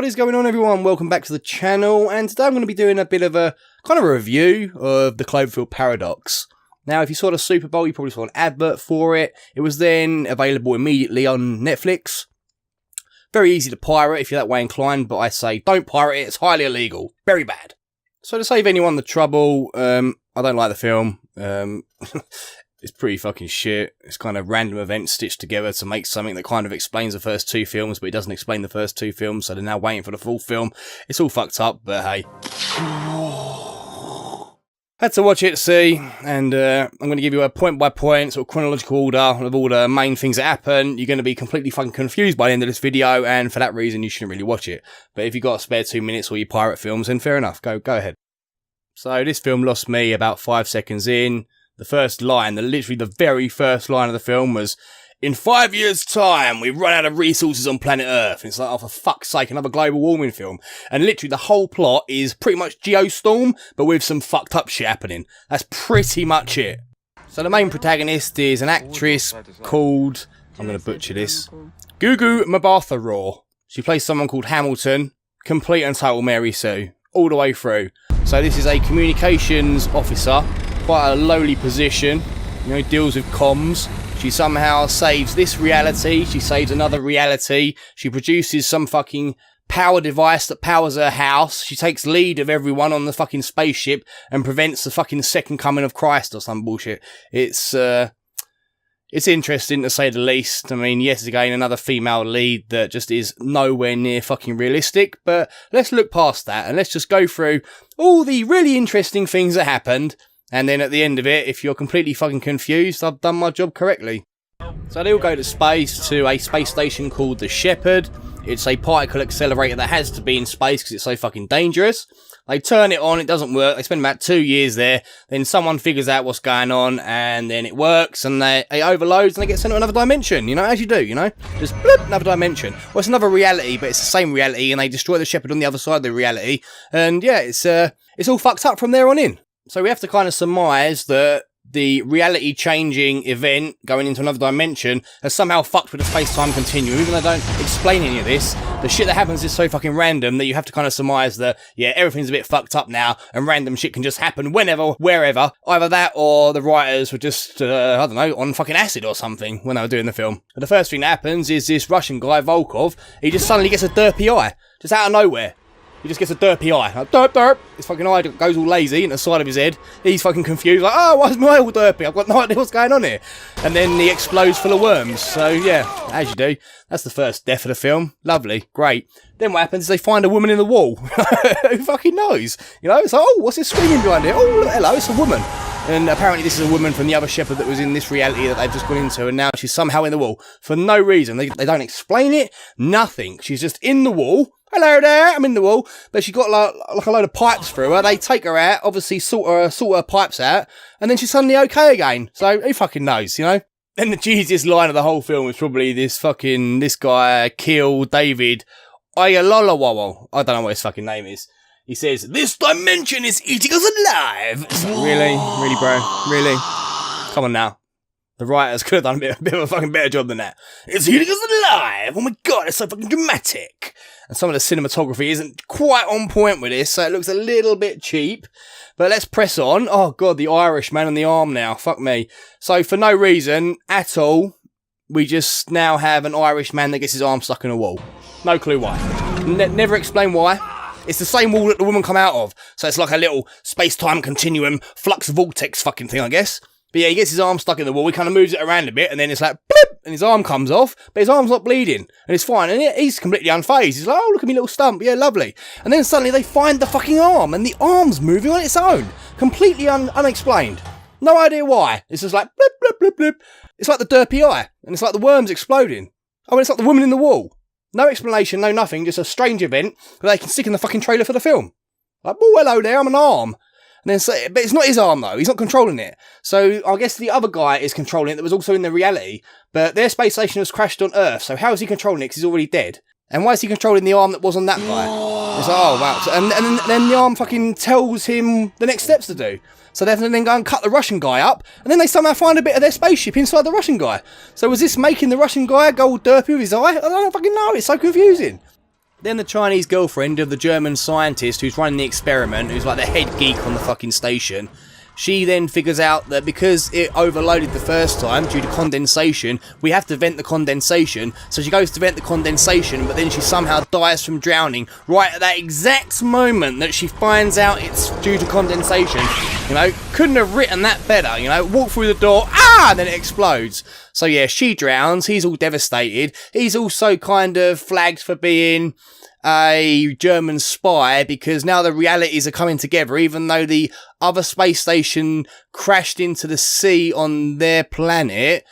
What is going on, everyone? Welcome back to the channel, and today I'm going to be doing a bit of a kind of a review of the Cloverfield Paradox. Now, if you saw the Super Bowl, you probably saw an advert for it. It was then available immediately on Netflix. Very easy to pirate if you're that way inclined, but I say don't pirate it, it's highly illegal. Very bad. So to save anyone the trouble, I don't like the film. It's pretty fucking shit. It's kind of random events stitched together to make something that kind of explains the first two films, but it doesn't explain the first two films, so they're now waiting for the full film. It's all fucked up, but hey. Had to watch it to see, and I'm going to give you a point-by-point, sort of chronological order of all the main things that happen. You're going to be completely fucking confused by the end of this video, and for that reason, you shouldn't really watch it. But if you've got a spare 2 minutes or you pirate films, then fair enough, go ahead. So this film lost me about 5 seconds in. The first line, literally the very first line of the film was, "In 5 years' time, we run out of resources on planet Earth." And it's like, oh, for fuck's sake, another global warming film. And literally the whole plot is pretty much Geostorm, but with some fucked up shit happening. That's pretty much it. So the main protagonist is an actress called, I'm going to butcher this, Gugu Mbatha-Raw. She plays someone called Hamilton, complete and total Mary Sue, all the way through. So this is a communications officer, quite a lowly position, you know, deals with comms. She somehow saves this reality, she saves another reality, she produces some fucking power device that powers her house, she takes lead of everyone on the fucking spaceship and prevents the fucking second coming of Christ or some bullshit. It's interesting to say the least. I mean, yes, again, another female lead that just is nowhere near fucking realistic, but let's look past that and let's just go through all the really interesting things that happened. And then at the end of it, if you're completely fucking confused, I've done my job correctly. So they all go to space, to a space station called the Shepherd. It's a particle accelerator that has to be in space because it's so fucking dangerous. They turn it on, it doesn't work. They spend about 2 years there. Then someone figures out what's going on, and then it works, and it overloads, and they get sent to another dimension, you know, as you do, you know? Just bloop, another dimension. Well, it's another reality, but it's the same reality, and they destroy the Shepherd on the other side of the reality. And yeah, it's all fucked up from there on in. So we have to kind of surmise that the reality-changing event going into another dimension has somehow fucked with the space-time continuum. Even though I don't explain any of this, the shit that happens is so fucking random that you have to kind of surmise that, yeah, everything's a bit fucked up now, and random shit can just happen whenever, wherever. Either that or the writers were just, I don't know, on fucking acid or something when they were doing the film. But the first thing that happens is this Russian guy, Volkov, he just suddenly gets a derpy eye, just out of nowhere. He just gets a derpy eye. Like, derp, derp. His fucking eye goes all lazy into the side of his head. He's fucking confused. Like, oh, why is my eye all derpy? I've got no idea what's going on here. And then he explodes full of worms. So, yeah, as you do. That's the first death of the film. Lovely. Great. Then what happens is they find a woman in the wall. Who fucking knows? You know, it's like, oh, what's this screaming behind here? Oh, hello, it's a woman. And apparently this is a woman from the other Shepherd that was in this reality that they've just gone into, and now she's somehow in the wall. For no reason. They don't explain it. Nothing. She's just in the wall. Hello there, I'm in the wall. But she got like a load of pipes through her. They take her out, obviously sort her pipes out, and then she's suddenly okay again. So who fucking knows, you know? Then the cheesiest line of the whole film is probably this guy, Keel David Ayalolawawal. I don't know what his fucking name is. He says, "This dimension is eating us alive." It's like, really? Really, bro? Really? Come on now. The writers could have done a bit of a fucking better job than that. "It's eating us alive! Oh my god, it's so fucking dramatic!" And some of the cinematography isn't quite on point with this, so it looks a little bit cheap. But let's press on. Oh god, the Irish man on the arm now. Fuck me. So for no reason at all, we just now have an Irish man that gets his arm stuck in a wall. No clue why. Never explain why. It's the same wall that the woman come out of. So it's like a little space-time continuum flux vortex fucking thing, I guess. But yeah, he gets his arm stuck in the wall, he kind of moves it around a bit, and then it's like, bloop, and his arm comes off, but his arm's not bleeding, and it's fine, and he's completely unfazed. He's like, oh, look at me little stump, yeah, lovely. And then suddenly they find the fucking arm, and the arm's moving on its own, completely unexplained. No idea why. It's just like, bloop, bloop, bloop, bloop. It's like the derpy eye, and it's like the worms exploding. Oh, and it's like the woman in the wall. No explanation, no nothing, just a strange event that they can stick in the fucking trailer for the film. Like, oh, hello there, I'm an arm. And then, but it's not his arm though, he's not controlling it. So I guess the other guy is controlling it that was also in the reality, but their space station has crashed on Earth, so how is he controlling it because he's already dead? And why is he controlling the arm that was on that guy? It's like, oh wow. So, and then the arm fucking tells him the next steps to do. So they have to then go and cut the Russian guy up, and then they somehow find a bit of their spaceship inside the Russian guy. So was this making the Russian guy go all derpy with his eye? I don't fucking know, it's so confusing. Then the Chinese girlfriend of the German scientist who's running the experiment, who's like the head geek on the fucking station, she then figures out that because it overloaded the first time due to condensation, we have to vent the condensation. So she goes to vent the condensation, but then she somehow dies from drowning right at that exact moment that she finds out it's due to condensation. You know, couldn't have written that better, you know, walk through the door, and then it explodes. So yeah, she drowns, he's all devastated. He's also kind of flagged for being a German spy because now the realities are coming together. Even though the other space station crashed into the sea on their planet,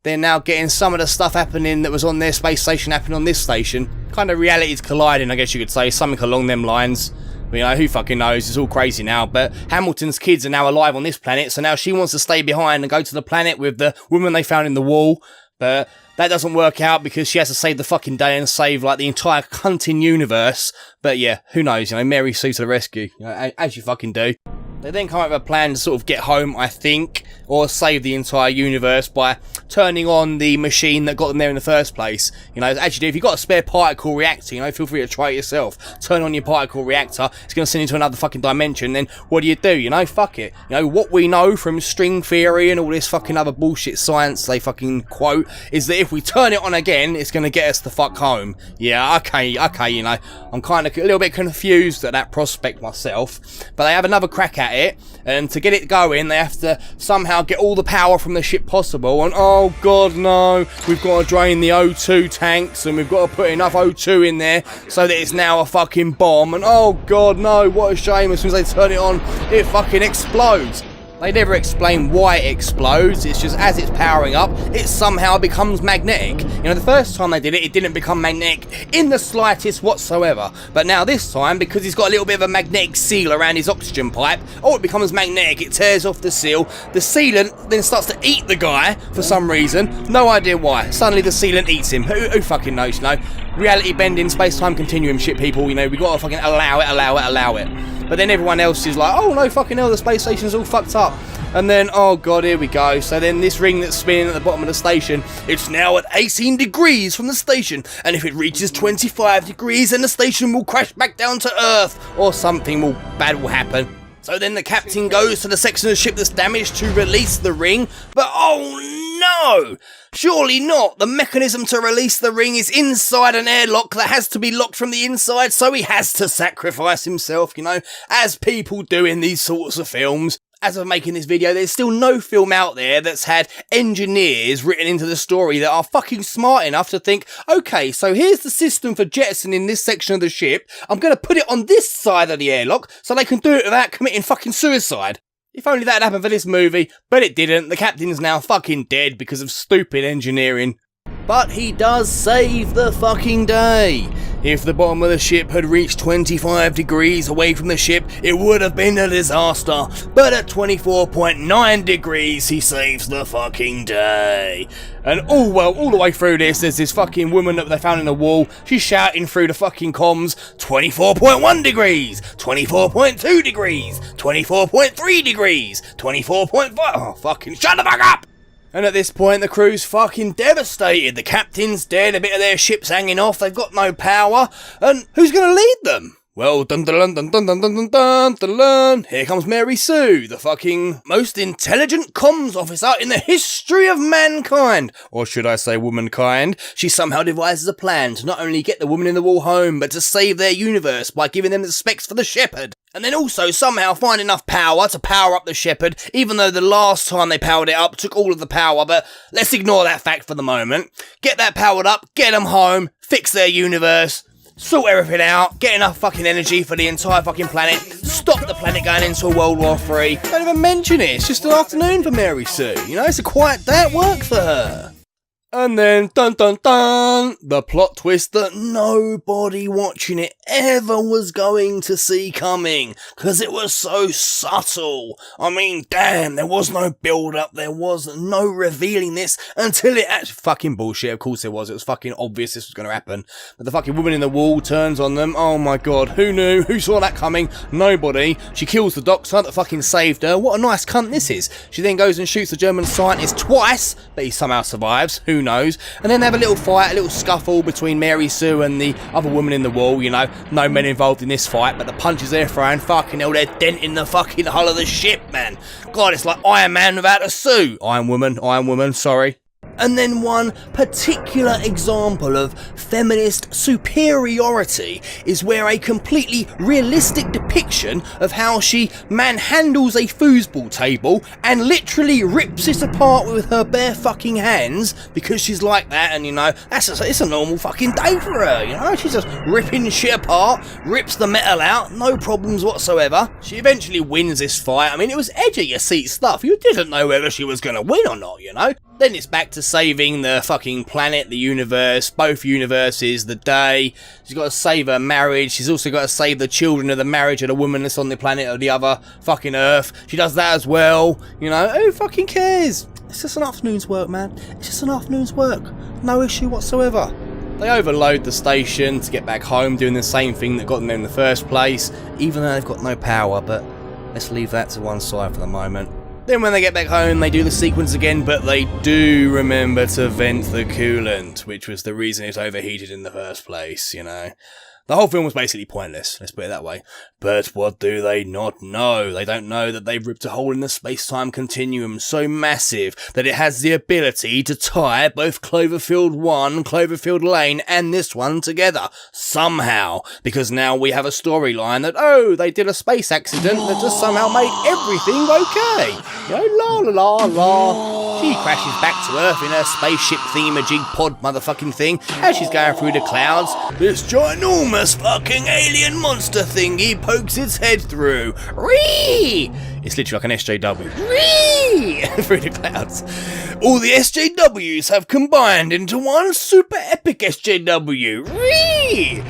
they're now getting some of the stuff happening that was on their space station happening on this station. Kind of realities colliding, I guess you could say, something along them lines. You know, who fucking knows, it's all crazy now, but Hamilton's kids are now alive on this planet, so now she wants to stay behind and go to the planet with the woman they found in the wall, but that doesn't work out because she has to save the fucking day and save, like, the entire cunting universe. But yeah, who knows, you know, Mary Sue to the rescue, you know, as you fucking do. They then come up with a plan to sort of get home, I think, or save the entire universe by turning on the machine that got them there in the first place. You know, actually, if you've got a spare particle reactor, you know, feel free to try it yourself. Turn on your particle reactor, it's going to send you to another fucking dimension, then what do? You know, fuck it. You know, what we know from string theory and all this fucking other bullshit science they fucking quote is that if we turn it on again, it's going to get us the fuck home. Yeah, okay, you know, I'm kind of a little bit confused at that prospect myself, but they have another crack at it, and to get it going they have to somehow get all the power from the ship possible, and oh god no, we've got to drain the O2 tanks and we've got to put enough O2 in there so that it's now a fucking bomb, and oh god no, what a shame, as soon as they turn it on it fucking explodes. They never explain why it explodes, it's just as it's powering up, it somehow becomes magnetic. You know, the first time they did it, it didn't become magnetic in the slightest whatsoever. But now this time, because he's got a little bit of a magnetic seal around his oxygen pipe, oh, it becomes magnetic, it tears off the seal. The sealant then starts to eat the guy for some reason, no idea why. Suddenly the sealant eats him, who fucking knows, you know? Reality bending, space-time continuum shit, people, you know, we gotta fucking allow it. But then everyone else is like, oh no, fucking hell, the space station's all fucked up. And then, oh god, here we go. So then this ring that's spinning at the bottom of the station, it's now at 18 degrees from the station. And if it reaches 25 degrees, then the station will crash back down to Earth. Or something bad will happen. So then the captain goes to the section of the ship that's damaged to release the ring. But oh no! Surely not! The mechanism to release the ring is inside an airlock that has to be locked from the inside, so he has to sacrifice himself, you know, as people do in these sorts of films. As of making this video, there's still no film out there that's had engineers written into the story that are fucking smart enough to think, okay, so here's the system for jettisoning this section of the ship, I'm going to put it on this side of the airlock so they can do it without committing fucking suicide. If only that had happened for this movie, but it didn't. The captain's now fucking dead because of stupid engineering. But he does save the fucking day. If the bottom of the ship had reached 25 degrees away from the ship, it would have been a disaster. But at 24.9 degrees, he saves the fucking day. And all the way through this, there's this fucking woman that they found in the wall. She's shouting through the fucking comms, 24.1 degrees, 24.2 degrees, 24.3 degrees, 24.5. Oh, fucking shut the fuck up! And at this point, the crew's fucking devastated. The captain's dead, a bit of their ship's hanging off, they've got no power, and who's gonna lead them? Well, dun dun dun dun dun dun dun dun dun dun. Here comes Mary Sue, the fucking most intelligent comms officer in the history of mankind. Or should I say womankind? She somehow devises a plan to not only get the woman in the wall home, but to save their universe by giving them the specs for the Shepherd. And then also somehow find enough power to power up the Shepherd, even though the last time they powered it up took all of the power, but let's ignore that fact for the moment. Get that powered up, get them home, fix their universe, sort everything out, get enough fucking energy for the entire fucking planet, stop the planet going into World War III. Don't even mention it, it's just an afternoon for Mary Sue, you know, it's a quiet day at work for her. And then, dun dun dun, the plot twist that nobody watching it ever was going to see coming, because it was so subtle. I mean, damn, there was no build-up, there was no revealing this until it actually... Fucking bullshit, of course it was fucking obvious this was going to happen. But the fucking woman in the wall turns on them, oh my god, who knew, who saw that coming? Nobody. She kills the doctor that fucking saved her, what a nice cunt this is. She then goes and shoots the German scientist twice, but he somehow survives, who who knows? And then they have a little fight, a little scuffle between Mary Sue and the other woman in the wall, you know. No men involved in this fight, but the punches they're throwing, fucking hell, they're denting the fucking hull of the ship, man. God, it's like Iron Man without a suit. Iron Woman, sorry. And then one particular example of feminist superiority is where a completely realistic depiction of how she manhandles a foosball table and literally rips it apart with her bare fucking hands because she's like that, and you know, it's a normal fucking day for her, you know, she's just ripping shit apart, rips the metal out, no problems whatsoever. She eventually wins this fight. I mean, it was edge of your seat stuff, you didn't know whether she was gonna win or not, you know. Then it's back to saving the fucking planet, the universe, both universes, the day. She's got to save her marriage. She's also got to save the children of the marriage of the woman that's on the planet of the other fucking Earth. She does that as well. You know, who fucking cares? It's just an afternoon's work, man. It's just an afternoon's work. No issue whatsoever. They overload the station to get back home, doing the same thing that got them there in the first place, even though they've got no power, but let's leave that to one side for the moment. Then when they get back home, they do the sequence again, but they do remember to vent the coolant, which was the reason it overheated in the first place, you know. The whole film was basically pointless, let's put it that way. But what do they not know? They don't know that they've ripped a hole in the space-time continuum so massive that it has the ability to tie both Cloverfield 1, Cloverfield Lane, and this one together. Somehow. Because now we have a storyline that, oh, they did a space accident that just somehow made everything okay. You know, la la la la. She crashes back to Earth in her spaceship thingamajig pod motherfucking thing as she's going through the clouds. This ginormous fucking alien monster thingy pokes its head through. Whee! It's literally like an SJW. Whee! Through the clouds. All the SJWs have combined into one super epic SJW. Whee!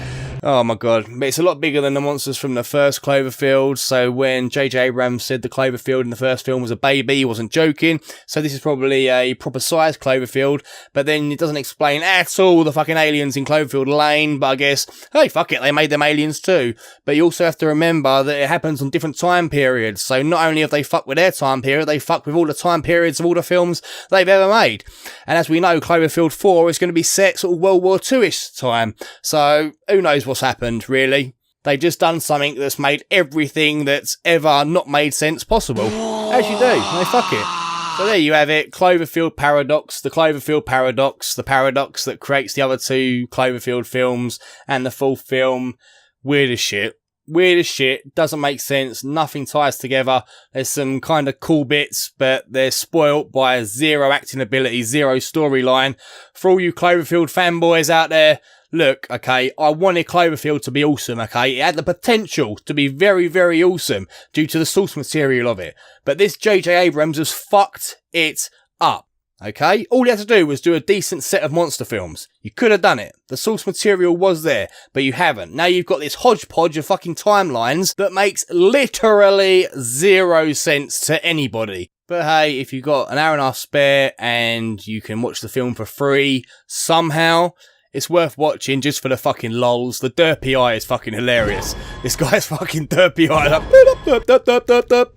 Oh my god, it's a lot bigger than the monsters from the first Cloverfield, so when JJ Abrams said the Cloverfield in the first film was a baby, he wasn't joking, so this is probably a proper sized Cloverfield, but then it doesn't explain at all the fucking aliens in Cloverfield Lane, but I guess, hey, fuck it, they made them aliens too. But you also have to remember that it happens on different time periods, so not only have they fucked with their time period, they fucked with all the time periods of all the films they've ever made. And as we know, Cloverfield 4 is going to be set sort of World War II-ish time, so who knows what's happened, really. They've just done something that's made everything that's ever not made sense possible. As you do, they fuck it. So there you have it, Cloverfield paradox, the Cloverfield paradox, the paradox that creates the other two Cloverfield films, and the fourth film. Weird as shit. Weird as shit, doesn't make sense, nothing ties together. There's some kind of cool bits, but they're spoilt by zero acting ability, zero storyline. For all you Cloverfield fanboys out there, look, okay, I wanted Cloverfield to be awesome, okay? It had the potential to be very, very awesome due to the source material of it. But this JJ Abrams has fucked it up. Okay, all you had to do was do a decent set of monster films. You could have done it. The source material was there, but you haven't. Now you've got this hodgepodge of fucking timelines that makes literally zero sense to anybody. But hey, if you've got an hour and a half spare and you can watch the film for free somehow, it's worth watching just for the fucking lols. The derpy eye is fucking hilarious. This guy's fucking derpy eye. Like,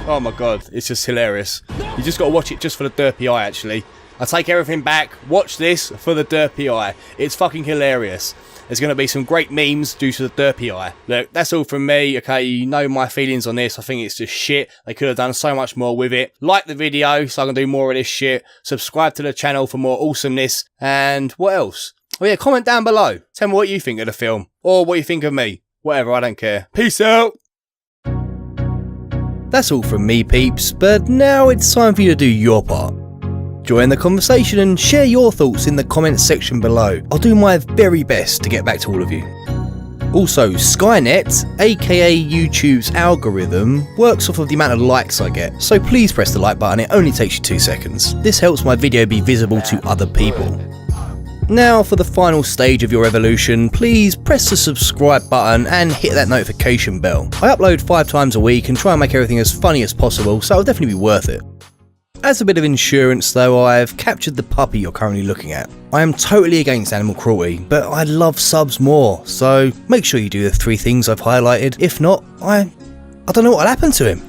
oh my god, it's just hilarious. You just gotta watch it just for the derpy eye, actually. I take everything back. Watch this for the derpy eye. It's fucking hilarious. There's going to be some great memes due to the derpy eye. Look, that's all from me. Okay, you know my feelings on this. I think it's just shit. They could have done so much more with it. Like the video so I can do more of this shit. Subscribe to the channel for more awesomeness. And what else? Oh yeah, comment down below. Tell me what you think of the film. Or what you think of me. Whatever, I don't care. Peace out. That's all from me, peeps. But now it's time for you to do your part. Join the conversation and share your thoughts in the comments section below. I'll do my very best to get back to all of you. Also, Skynet, aka YouTube's algorithm, works off of the amount of likes I get, so please press the like button, it only takes you 2 seconds. This helps my video be visible to other people. Now for the final stage of your evolution, please press the subscribe button and hit that notification bell. I upload 5 times a week and try and make everything as funny as possible, so it'll definitely be worth it. As a bit of insurance though, I've captured the puppy you're currently looking at. I am totally against animal cruelty, but I love subs more, so make sure you do the 3 things I've highlighted. If not, I don't know what'll happen to him.